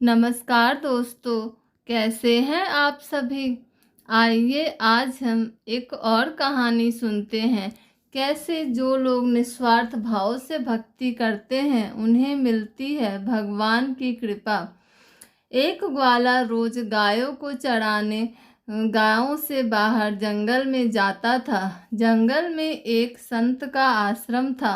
नमस्कार दोस्तों, कैसे हैं आप सभी। आइए आज हम एक और कहानी सुनते हैं। कैसे जो लोग निस्वार्थ भाव से भक्ति करते हैं उन्हें मिलती है भगवान की कृपा। एक ग्वाला रोज गायों को चराने गांव से बाहर जंगल में जाता था। जंगल में एक संत का आश्रम था।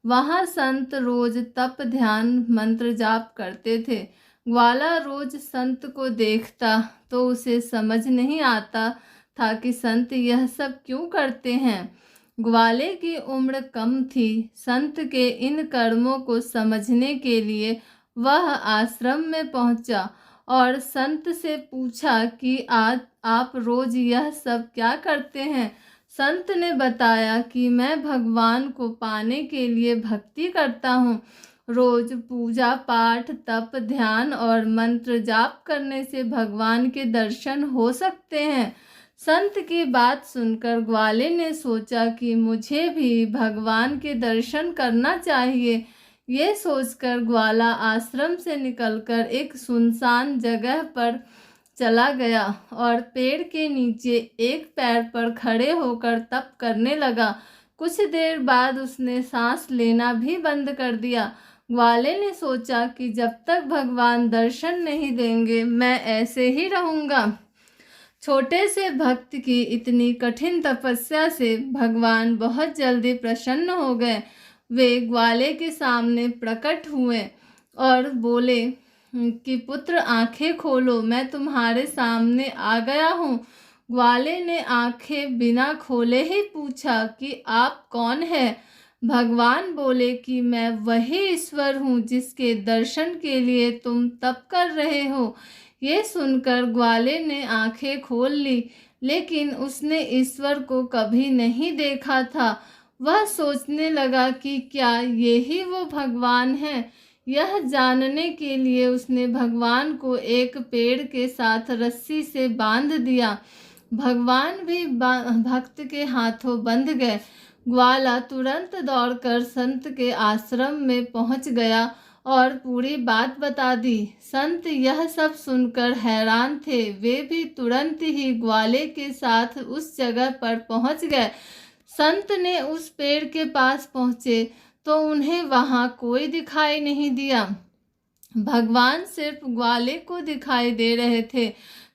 वहाँ संत रोज तप ध्यान मंत्र जाप करते थे। ग्वाला रोज संत को देखता तो उसे समझ नहीं आता था कि संत यह सब क्यों करते हैं। ग्वाले की उम्र कम थी। संत के इन कर्मों को समझने के लिए वह आश्रम में पहुंचा और संत से पूछा कि आज आप रोज यह सब क्या करते हैं। संत ने बताया कि मैं भगवान को पाने के लिए भक्ति करता हूँ। रोज पूजा पाठ तप ध्यान और मंत्र जाप करने से भगवान के दर्शन हो सकते हैं। संत की बात सुनकर ग्वाले ने सोचा कि मुझे भी भगवान के दर्शन करना चाहिए। ये सोचकर ग्वाला आश्रम से निकलकर एक सुनसान जगह पर चला गया और पेड़ के नीचे एक पैर पर खड़े होकर तप करने लगा। कुछ देर बाद उसने सांस लेना भी बंद कर दिया। ग्वाले ने सोचा कि जब तक भगवान दर्शन नहीं देंगे मैं ऐसे ही रहूँगा। छोटे से भक्त की इतनी कठिन तपस्या से भगवान बहुत जल्दी प्रसन्न हो गए। वे ग्वाले के सामने प्रकट हुए और बोले कि पुत्र आंखें खोलो, मैं तुम्हारे सामने आ गया हूँ। ग्वाले ने आंखें बिना खोले ही पूछा कि आप कौन हैं। भगवान बोले कि मैं वही ईश्वर हूँ जिसके दर्शन के लिए तुम तप कर रहे हो। ये सुनकर ग्वाले ने आंखें खोल ली, लेकिन उसने ईश्वर को कभी नहीं देखा था। वह सोचने लगा कि क्या यही वो भगवान है। यह जानने के लिए उसने भगवान को एक पेड़ के साथ रस्सी से बांध दिया। भगवान भी भक्त के हाथों बंध गए। ग्वाला तुरंत दौड़कर संत के आश्रम में पहुंच गया और पूरी बात बता दी। संत यह सब सुनकर हैरान थे। वे भी तुरंत ही ग्वाले के साथ उस जगह पर पहुंच गए। संत ने उस पेड़ के पास पहुंचे तो उन्हें वहां कोई दिखाई नहीं दिया। भगवान सिर्फ ग्वाले को दिखाई दे रहे थे।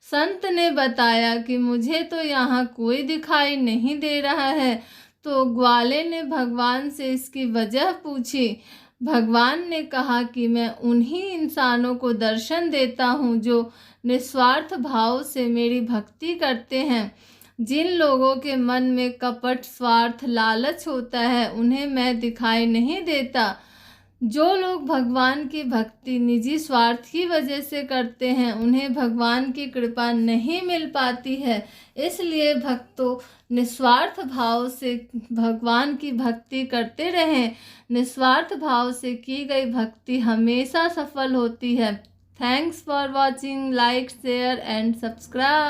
संत ने बताया कि मुझे तो यहाँ कोई दिखाई नहीं दे रहा है। तो ग्वाले ने भगवान से इसकी वजह पूछी। भगवान ने कहा कि मैं उन्हीं इंसानों को दर्शन देता हूँ जो निस्वार्थ भाव से मेरी भक्ति करते हैं। जिन लोगों के मन में कपट स्वार्थ लालच होता है उन्हें मैं दिखाई नहीं देता। जो लोग भगवान की भक्ति निजी स्वार्थ की वजह से करते हैं उन्हें भगवान की कृपा नहीं मिल पाती है। इसलिए भक्तों निस्वार्थ भाव से भगवान की भक्ति करते रहें। निस्वार्थ भाव से की गई भक्ति हमेशा सफल होती है। Thanks for watching. Like share and subscribe.